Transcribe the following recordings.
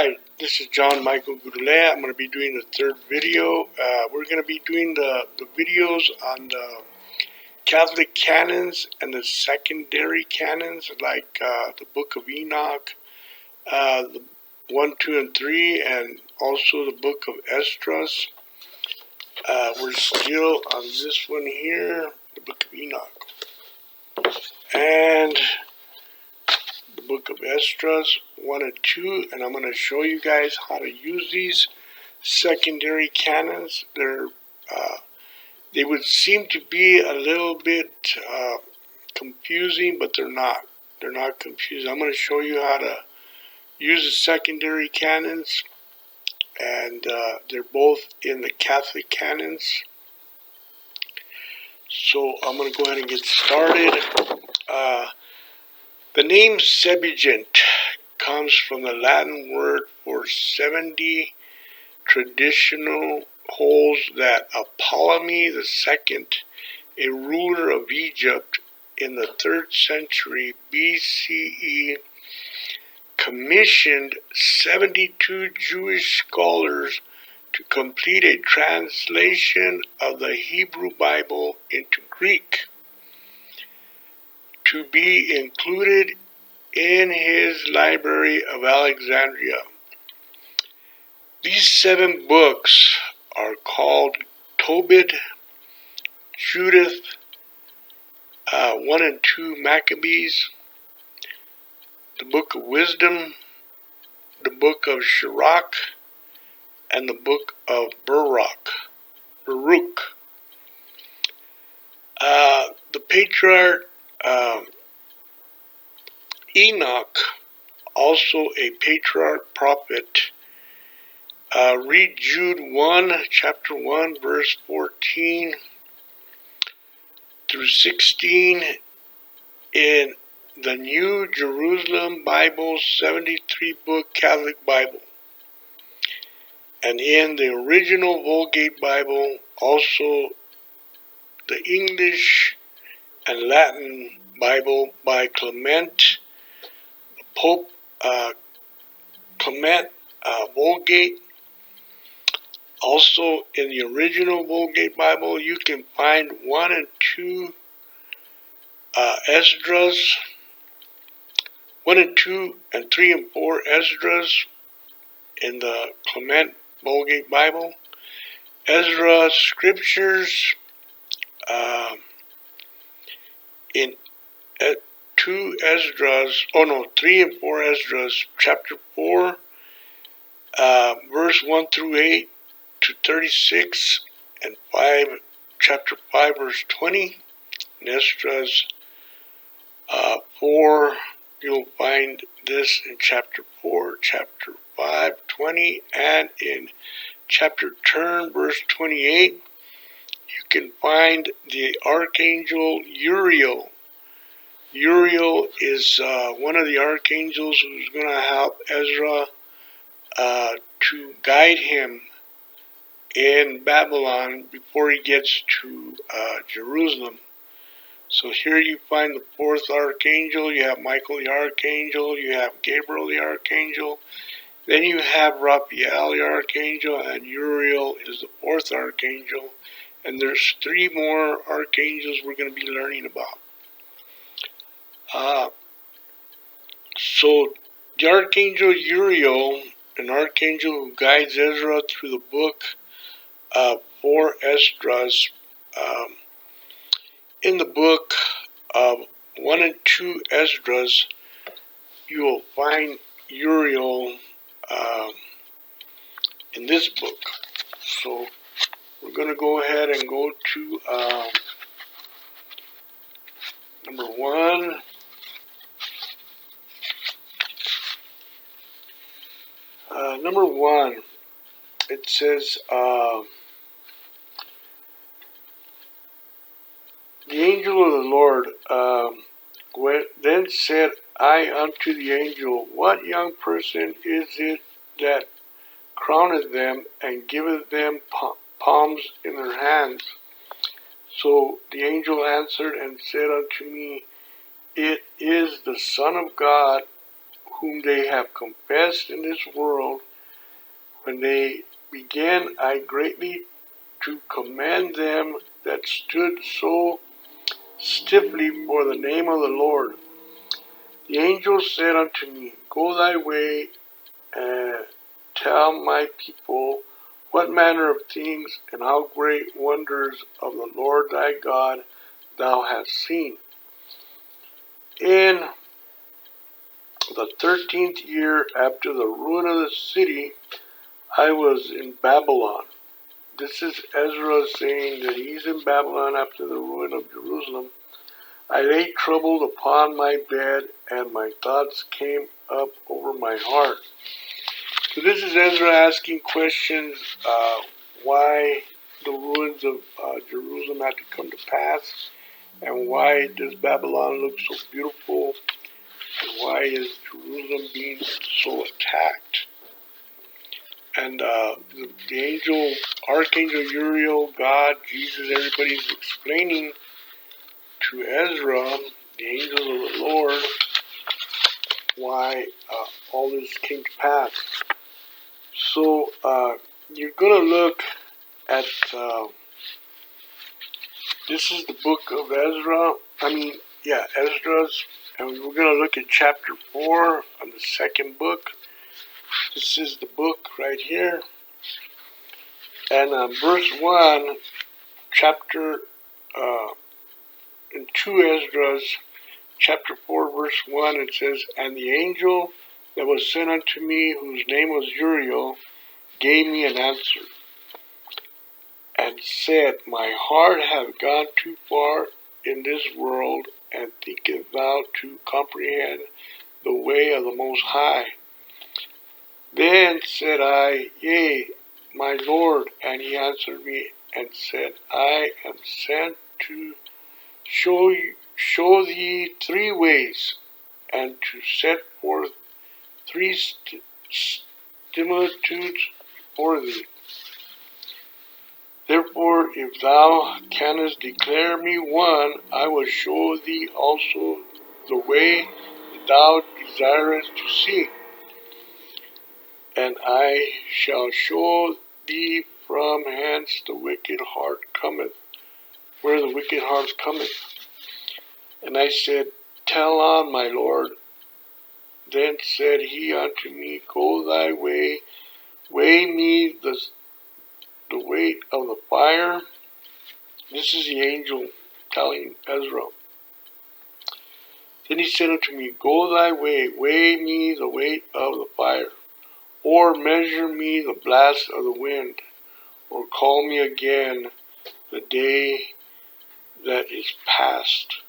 Hi, this is John Michael Goudelet. I'm going to be doing the third video. We're going to be doing the videos on the Catholic canons and the secondary canons, like the Book of Enoch, the 1, 2, and 3, and also the Book of Esdras. We're still on this one here, the Book of Enoch, and the Book of Esdras 1 and 2, and I'm going to show you guys how to use these secondary canons. They would seem to be a little bit confusing, but they're not. They're not confusing. I'm going to show you how to use the secondary canons, and they're both in the Catholic canons. So I'm going to go ahead and get started. The name Septuagint comes from the Latin word for 70. Traditional holds that Ptolemy II, a ruler of Egypt in the 3rd century BCE, commissioned 72 Jewish scholars to complete a translation of the Hebrew Bible into Greek, to be included in his Library of Alexandria. These 7 books are called Tobit, Judith, 1 and 2 Maccabees, the Book of Wisdom, the Book of Sirach, and the Book of Baruch. The patriarch Enoch, also a patriarch prophet, read Jude 1, chapter 1, verse 14 through 16 in the New Jerusalem Bible 73-book Catholic Bible, and in the original Vulgate Bible, also the English and Latin Bible by Clement, Pope Clement Vulgate. Also in the original Vulgate Bible, you can find 1 and 2 Esdras, 1 and 2 and 3 and 4 Esdras in the Clement Vulgate Bible. Ezra Scriptures in 2 Esdras, 3 and 4 Esdras, chapter 4, verse 1 through 8 to 36, and chapter 5, verse 20. In Esdras 4, you'll find this in chapter 4, chapter 5, 20, and in chapter 10, verse 28, you can find the Archangel Uriel. Uriel is one of the archangels who's going to help Ezra to guide him in Babylon before he gets to Jerusalem. So here you find the 4th archangel. You have Michael the archangel, you have Gabriel the archangel, then you have Raphael the archangel, and Uriel is the 4th archangel. And there's 3 more archangels we're going to be learning about. So the Archangel Uriel, an archangel who guides Ezra through the book 4 Esdras, in the book of 1 and 2 Esdras, you will find Uriel in this book. So we're going to go ahead and go to number 1. Number 1, it says, the angel of the Lord then said I unto the angel, what young person is it that crowneth them and giveth them palms in their hands? So the angel answered and said unto me, it is the Son of God, whom they have confessed in this world, when they began I greatly to commend them that stood so stiffly for the name of the Lord. The angel said unto me, Go thy way, and tell my people what manner of things and how great wonders of the Lord thy God thou hast seen. In the 13th year after the ruin of the city, I was in Babylon. This is Ezra saying that he's in Babylon after the ruin of Jerusalem. I lay troubled upon my bed, and my thoughts came up over my heart. So this is Ezra asking questions, why the ruins of Jerusalem had to come to pass, and why does Babylon look so beautiful, and why is Jerusalem being so attacked. And the Archangel Uriel, God, Jesus, everybody's explaining to Ezra, the angels of the Lord, why all this came to pass. So you're going to look at, this is the book of Ezra, Esdras, and we're going to look at chapter 4 on the second book. This is the book right here. And verse 1, chapter in 2 Esdras, chapter 4, verse 1, it says, And the angel that was sent unto me, whose name was Uriel, gave me an answer, and said, My heart hath gone too far in this world, and thinketh thou to comprehend the way of the Most High. Then said I, Yea, my Lord. And he answered me and said, I am sent to show thee 3 ways, and to set forth 3 similitudes for thee. Therefore, if thou canst declare me one, I will show thee also the way that thou desirest to see. And I shall show thee from hence the wicked heart cometh, where the wicked heart cometh. And I said, Tell on, my Lord. Then said he unto me, Go thy way, weigh me the weight of the fire. This is the angel telling Ezra. Then he said unto me, Go thy way, weigh me the weight of the fire, or measure me the blast of the wind, or call me again the day that is past.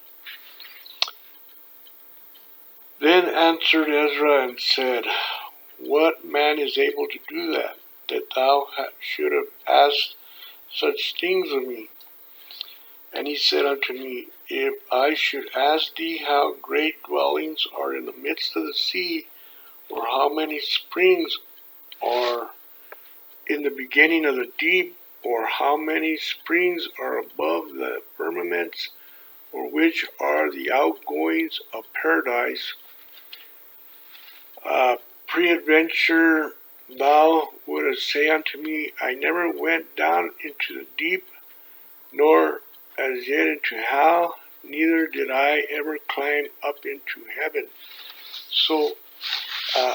Then answered Ezra and said, What man is able to do that thou should have asked such things of me? And he said unto me, If I should ask thee how great dwellings are in the midst of the sea, or how many springs are in the beginning of the deep, or how many springs are above the firmaments, or which are the outgoings of paradise, peradventure thou wouldst say unto me, I never went down into the deep, nor as yet into hell, neither did I ever climb up into heaven. So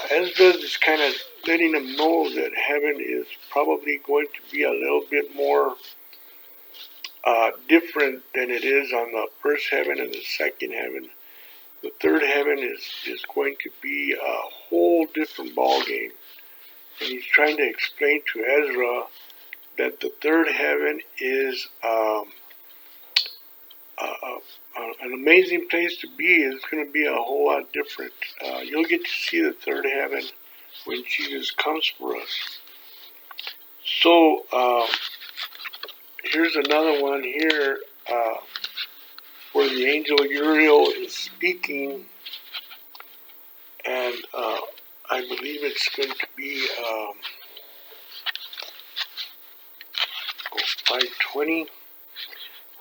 Esdras is kind of letting them know that heaven is probably going to be a little bit more different than it is on the first heaven and the second heaven. The third heaven is going to be a whole different ballgame. And he's trying to explain to Ezra that the third heaven is an amazing place to be. It's going to be a whole lot different. You'll get to see the third heaven when Jesus comes for us. So here's another one here where the angel Uriel is speaking, and I believe it's going to be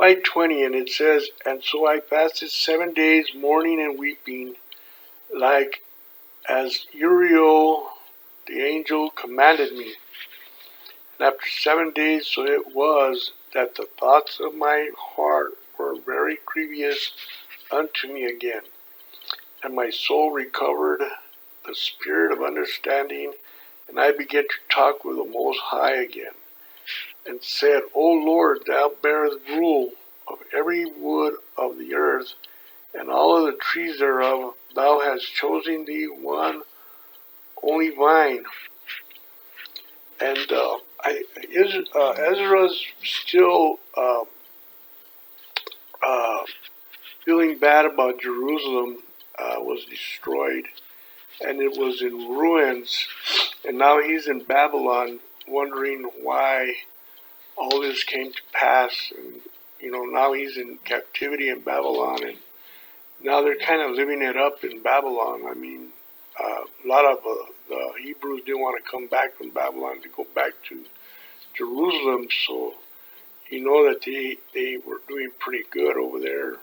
5:20, and it says, And so I fasted 7 days, mourning and weeping, like as Uriel the angel commanded me. And after 7 days, so it was that the thoughts of my heart were very grievous unto me again, and my soul recovered the spirit of understanding, and I began to talk with the Most High again, and said, O Lord, thou bearest rule of every wood of the earth, and all of the trees thereof. Thou hast chosen thee one only vine. And Esdras still feeling bad about Jerusalem was destroyed, and it was in ruins. And now he's in Babylon, wondering why all this came to pass. And now he's in captivity in Babylon, and now they're kind of living it up in Babylon. I mean, a lot of the Hebrews didn't want to come back from Babylon to go back to Jerusalem, so that they were doing pretty good over there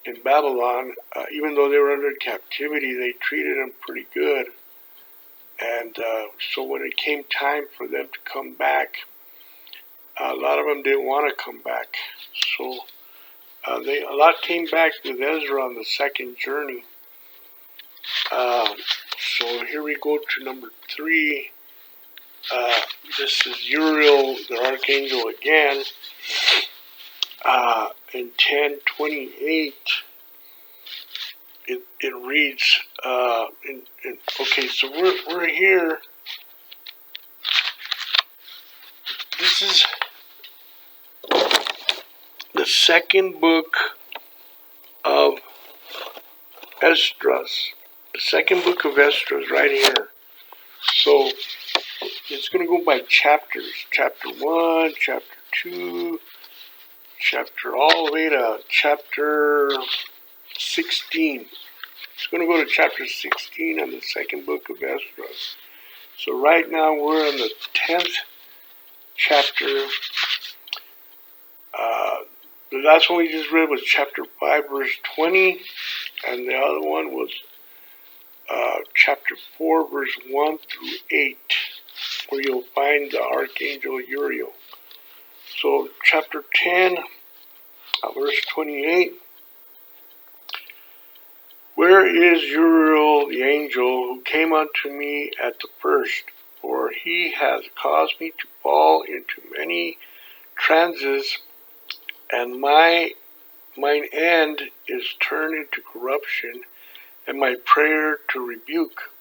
in Babylon. Even though they were under captivity, they treated them pretty good. And so when it came time for them to come back, a lot of them didn't want to come back. So a lot came back with Ezra on the second journey. So here we go to number 3. This is Uriel, the archangel again. In 10:28, it reads, okay, so we're here. This is the second book of Esdras. The second book of Esdras right here. So it's going to go by chapters. Chapter 1, chapter 2, chapter all the way to chapter 16. It's going to go to chapter 16 in the second book of Esdras. So right now we're in the 10th chapter. The last one we just read was chapter 5, verse 20. And the other one was chapter 4, verse 1 through 8, where you'll find the archangel Uriel. So chapter 10, verse 28. Where is Uriel the angel who came unto me at the first? For he has caused me to fall into many trances, and mine end is turned into corruption, and my prayer to rebuke.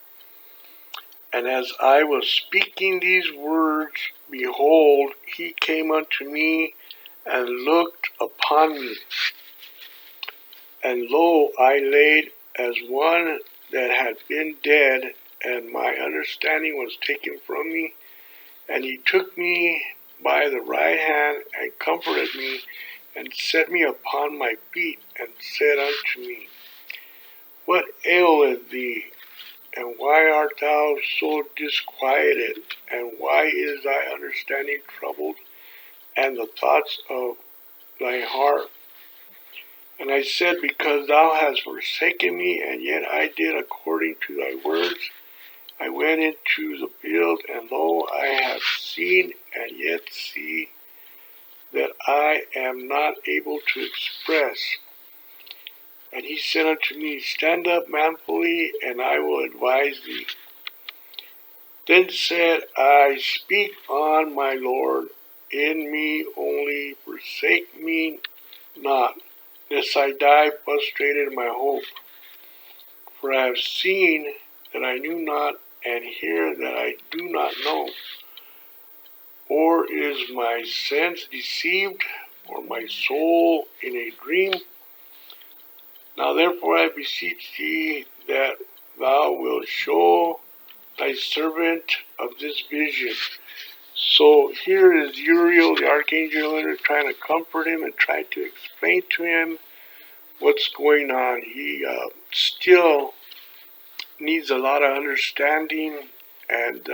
And as I was speaking these words, behold, he came unto me and looked upon me. And lo, I laid as one that had been dead, and my understanding was taken from me. And he took me by the right hand, and comforted me, and set me upon my feet, and said unto me, What aileth thee? And why art thou so disquieted? And why is thy understanding troubled, and the thoughts of thy heart? And I said, Because thou hast forsaken me, and yet I did according to thy words. I went into the field, and lo, I have seen, and yet see, that I am not able to express. And he said unto me, Stand up manfully, and I will advise thee. Then said I, Speak on, my Lord, in me only, forsake me not, lest I die frustrated in my hope. For I have seen that I knew not, and hear that I do not know. Or is my sense deceived, or my soul in a dream? Now therefore I beseech thee that thou wilt show thy servant of this vision. So here is Uriel, the archangel, trying to comfort him and try to explain to him what's going on. He still needs a lot of understanding, and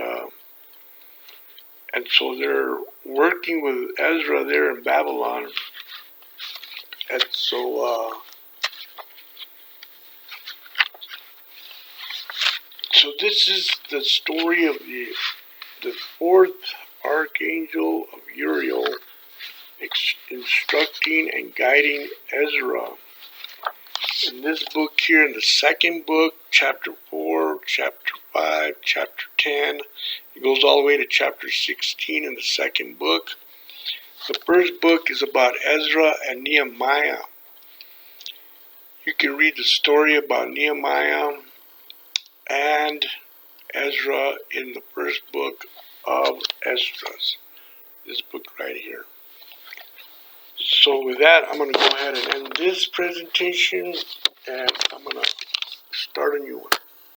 so they're working with Ezra there in Babylon. And so So this is the story of the fourth archangel of Uriel instructing and guiding Ezra. In this book here, in the second book, chapter 4, chapter 5, chapter 10, it goes all the way to chapter 16 in the second book. The first book is about Ezra and Nehemiah. You can read the story about Nehemiah and Ezra in the first book of Esdras. This book right here. So with that, I'm going to go ahead and end this presentation, and I'm going to start a new one.